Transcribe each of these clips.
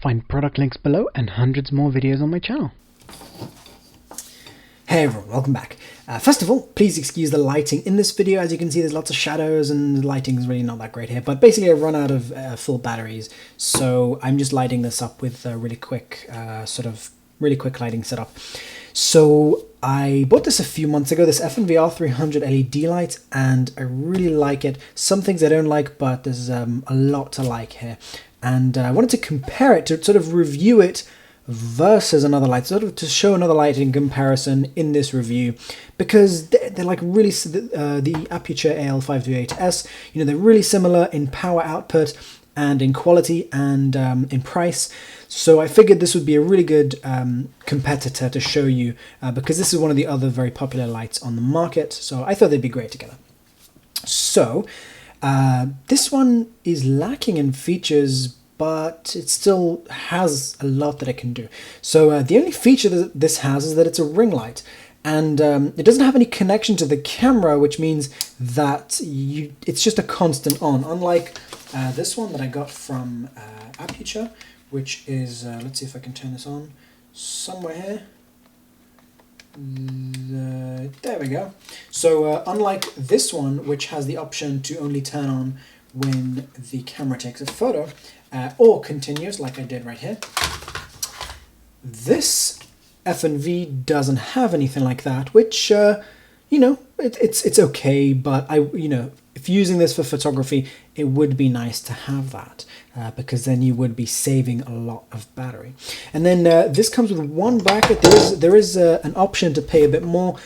Find product links below and hundreds more videos on my channel. Hey everyone, welcome back. First of all, please excuse the lighting in this video. As you can see, there's lots of shadows and the lighting is really not that great here. But basically, I've run out of full batteries, so I'm just lighting this up with a really quick lighting setup. So I bought this a few months ago, this F&V R-300 LED light, and I really like it. Some things I don't like, but there's a lot to like here. And I wanted to compare it, to sort of review it versus another light, sort of to show another light in comparison in this review, because they're like really, the Aputure AL528, you know, they're really similar in power output and in quality and in price. So I figured this would be a really good competitor to show you, because this is one of the other very popular lights on the market. So I thought they'd be great together. So this one is lacking in features, but it still has a lot that it can do. So the only feature that this has is that it's a ring light, and it doesn't have any connection to the camera, which means that it's just a constant on, unlike this one that I got from Aputure, which is, let's see if I can turn this on somewhere here. There we go. So unlike this one, which has the option to only turn on when the camera takes a photo, or continuous like I did right here, this F&V doesn't have anything like that, which you know, it's okay, but if using this for photography, it would be nice to have that, because then you would be saving a lot of battery. And then this comes with one bracket. There is an option to pay a bit more,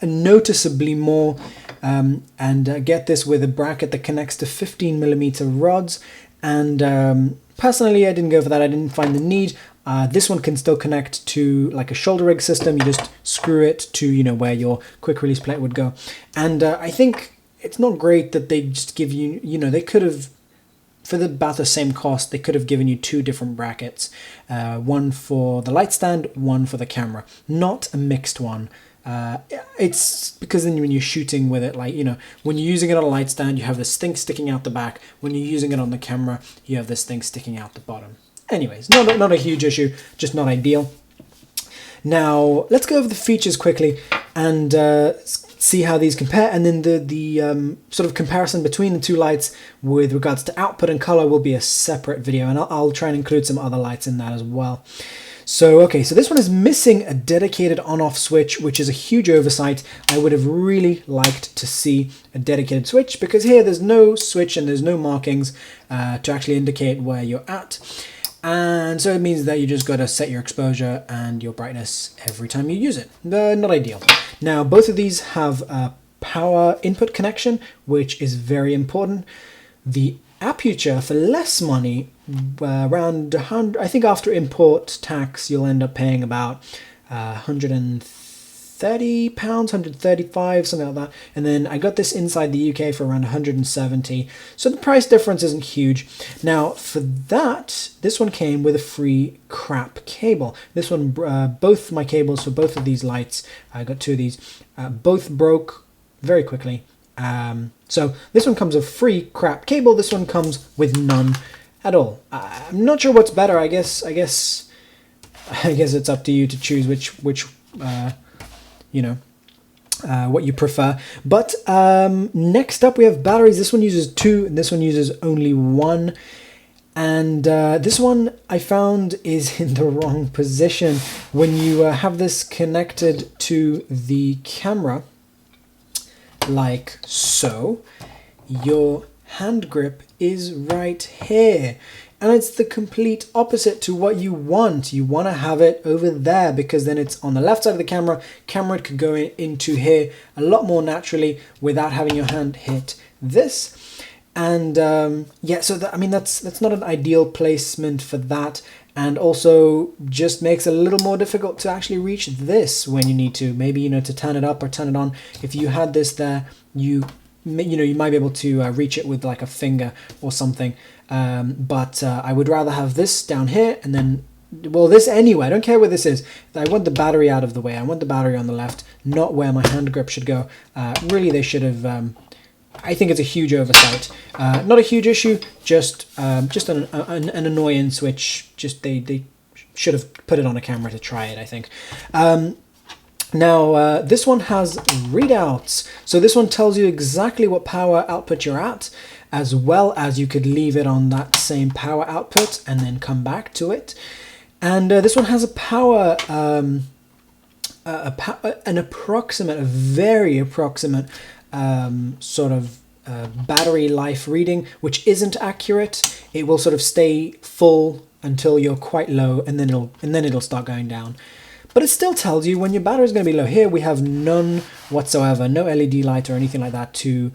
noticeably more, and get this with a bracket that connects to 15mm rods. And personally, I didn't go for that. I didn't find the need. This one can still connect to like a shoulder rig system. You just screw it to, you know, where your quick release plate would go. And I think it's not great that they just give you, you know, they could have, for about the same cost, they could have given you two different brackets. One for the light stand, one for the camera, not a mixed one. It's because then when you're shooting with it, like, you know, when you're using it on a light stand, you have this thing sticking out the back. When you're using it on the camera, you have this thing sticking out the bottom. Anyways, not a huge issue, just not ideal. Now, let's go over the features quickly and see how these compare, and then the sort of comparison between the two lights with regards to output and color will be a separate video, and I'll try and include some other lights in that as well. So, okay, so this one is missing a dedicated on-off switch, which is a huge oversight. I would have really liked to see a dedicated switch, because here there's no switch and there's no markings to actually indicate where you're at. And so it means that you just got to set your exposure and your brightness every time you use it. Not ideal. Now, both of these have a power input connection, which is very important. The Aputure, for less money, around 100, I think after import tax, you'll end up paying about £130, 135, something like that. And then I got this inside the UK for around 170. So the price difference isn't huge. Now, for that, this one came with a free crap cable. This one, both my cables for both of these lights, I got two of these, both broke very quickly. So this one comes with free crap cable. This one comes with none at all. I'm not sure what's better. I guess it's up to you to choose which you know, what you prefer. But next up we have batteries. This one uses 2 and this one uses only 1. And this one I found is in the wrong position. When you have this connected to the camera, like so, your hand grip is right here. And it's the complete opposite to what you want. You want to have it over there, because then it's on the left side of the camera. Camera could go into here a lot more naturally without having your hand hit this. And yeah, so I mean, that's not an ideal placement for that. And also just makes it a little more difficult to actually reach this when you need to. Maybe, you know, to turn it up or turn it on. If you had this there, you might be able to reach it with like a finger or something. But I would rather have this down here and then, well, this anyway. I don't care where this is. I want the battery out of the way. I want the battery on the left, not where my hand grip should go. Really, they should have I think it's a huge oversight. Not a huge issue, just an annoyance, which just they should have put it on a camera to try it, I think. Now, this one has readouts. So this one tells you exactly what power output you're at, as well as you could leave it on that same power output and then come back to it. And this one has a power, an approximate, a very approximate sort of battery life reading, which isn't accurate. It will sort of stay full until you're quite low, and then it'll start going down. But it still tells you when your battery is going to be low. Here we have none whatsoever, no LED light or anything like that to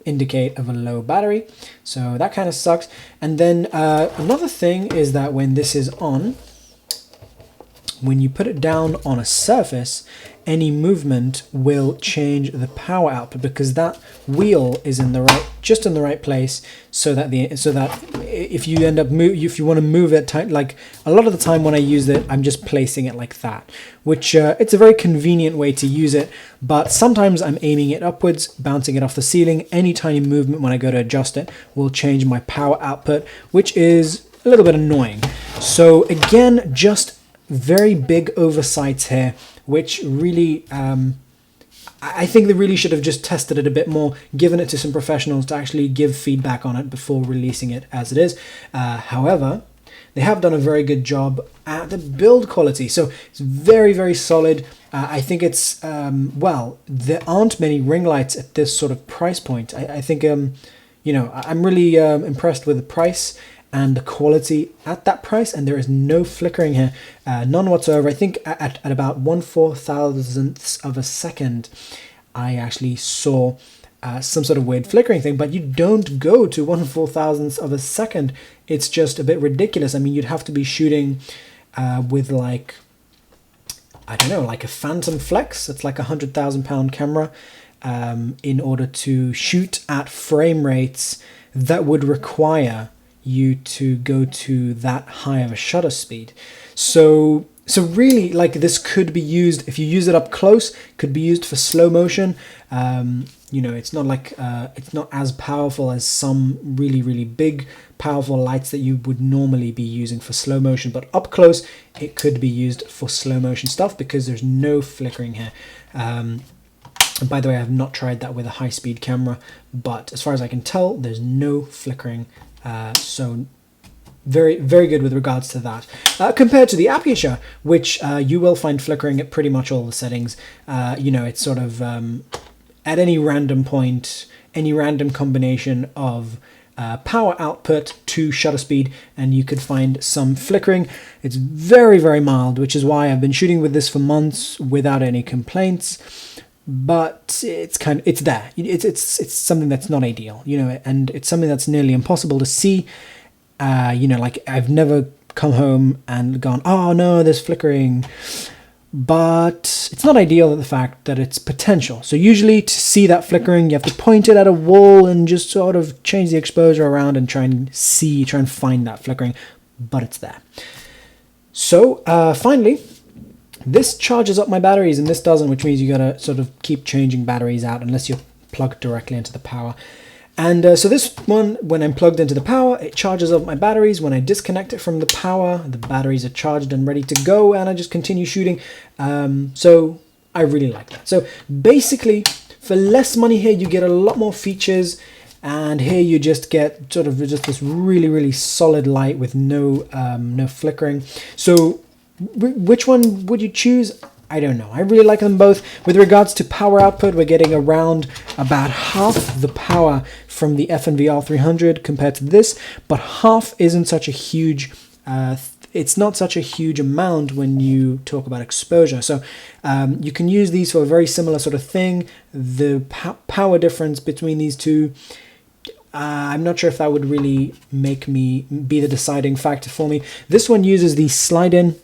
indicate of a low battery. So that kind of sucks. And then another thing is that when this is on, when you put it down on a surface, any movement will change the power output, because that wheel is in the just in the right place, so that if you end up if you want to move it, like a lot of the time when I use it, I'm just placing it like that, which it's a very convenient way to use it. But sometimes I'm aiming it upwards, bouncing it off the ceiling. Any tiny movement when I go to adjust it will change my power output, which is a little bit annoying. So again, just very big oversights here, which really I think they really should have just tested it a bit more, given it to some professionals to actually give feedback on it before releasing it as it is. However, they have done a very good job at the build quality, so it's very, very solid. I think it's well, there aren't many ring lights at this sort of price point. I think you know, I'm really impressed with the price and the quality at that price, and there is no flickering here, none whatsoever. I think at about 1/4000th of a second, I actually saw some sort of weird flickering thing, but you don't go to 1/4000th of a second. It's just a bit ridiculous. I mean, you'd have to be shooting with like, I don't know, like a Phantom Flex. It's like £100,000 camera in order to shoot at frame rates that would require you to go to that high of a shutter speed. So really, like, this could be used, if you use it up close, could be used for slow motion. You know, it's not like it's not as powerful as some really, really big powerful lights that you would normally be using for slow motion, but up close it could be used for slow motion stuff because there's no flickering here. And by the way, I have not tried that with a high-speed camera, but as far as I can tell, there's no flickering. So very, very good with regards to that. Compared to the Aputure, which you will find flickering at pretty much all the settings. You know, it's sort of at any random point, any random combination of power output to shutter speed, and you could find some flickering. It's very, very mild, which is why I've been shooting with this for months without any complaints. But it's there. It's something that's not ideal, you know, and it's something that's nearly impossible to see. You know, like, I've never come home and gone, oh no, there's flickering. But it's not ideal at the fact that it's potential. So usually to see that flickering, you have to point it at a wall and just sort of change the exposure around and try and find that flickering. But it's there. So finally, this charges up my batteries and this doesn't, which means you gotta sort of keep changing batteries out unless you're plugged directly into the power. And so this one, when I'm plugged into the power, it charges up my batteries. When I disconnect it from the power, the batteries are charged and ready to go, and I just continue shooting. So I really like that. So basically, for less money here, you get a lot more features, and here you just get sort of just this really, really solid light with no flickering. So which one would you choose? I don't know. I really like them both. With regards to power output, we're getting around about half the power from the F&V R-300 compared to this, but half isn't such a huge, it's not such a huge amount when you talk about exposure. So you can use these for a very similar sort of thing. The power difference between these two, I'm not sure if that would really make me be the deciding factor for me. This one uses the slide-in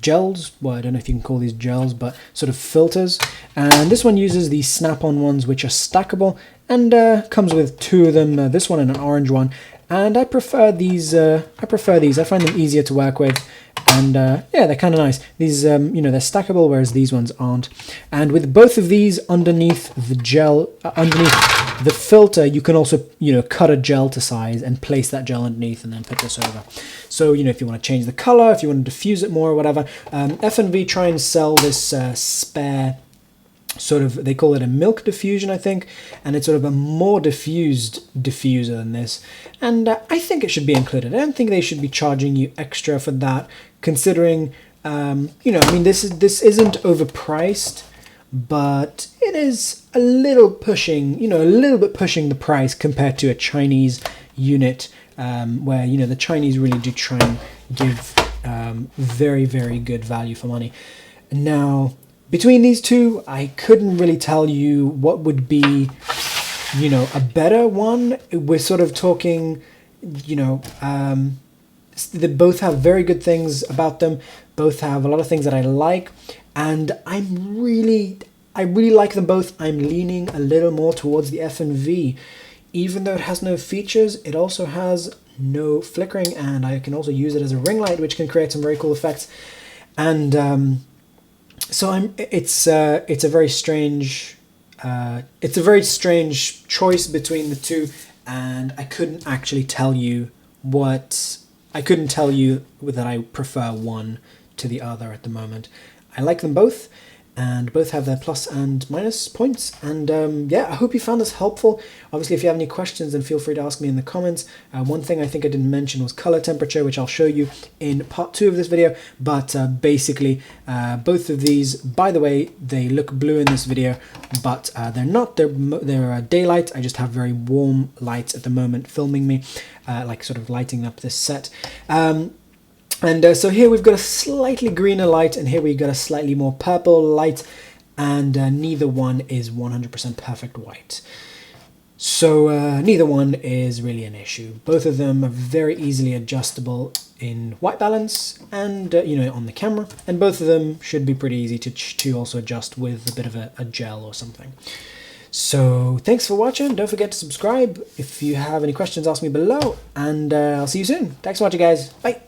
gels. Well, I don't know if you can call these gels, but sort of filters. And this one uses the snap-on ones, which are stackable, and comes with two of them, this one and an orange one. And I prefer these. I find them easier to work with, and yeah, they're kind of nice. These, you know, they're stackable, whereas these ones aren't. And with both of these underneath the gel, underneath the filter, you can also, you know, cut a gel to size and place that gel underneath and then put this over. So, you know, if you want to change the color, if you want to diffuse it more or whatever, F&V try and sell this spare sort of, they call it a milk diffusion, I think, and it's sort of a more diffused diffuser than this, and I think it should be included. I don't think they should be charging you extra for that, considering, you know, I mean, this isn't overpriced, but it is a little pushing, you know, a little bit pushing the price compared to a Chinese unit, where, you know, the Chinese really do try and give very, very good value for money. Now, between these two, I couldn't really tell you what would be, you know, a better one. We're sort of talking, you know, they both have very good things about them. Both have a lot of things that I like, and I really like them both. I'm leaning a little more towards the F&V. Even though it has no features, it also has no flickering, and I can also use it as a ring light, which can create some very cool effects. And so it's a very strange choice between the two, and I couldn't actually tell you that I prefer one to the other at the moment. I like them both, and both have their plus and minus points. And yeah, I hope you found this helpful. Obviously, if you have any questions, then feel free to ask me in the comments. One thing I think I didn't mention was color temperature, which I'll show you in part 2 of this video. But basically, both of these, by the way, they look blue in this video, but they're not. They're daylight. I just have very warm lights at the moment filming me, like sort of lighting up this set. And so here we've got a slightly greener light, and here we've got a slightly more purple light, and neither one is 100% perfect white. So neither one is really an issue. Both of them are very easily adjustable in white balance and, you know, on the camera, and both of them should be pretty easy to also adjust with a bit of a gel or something. So thanks for watching. Don't forget to subscribe. If you have any questions, ask me below, and I'll see you soon. Thanks for watching, guys. Bye.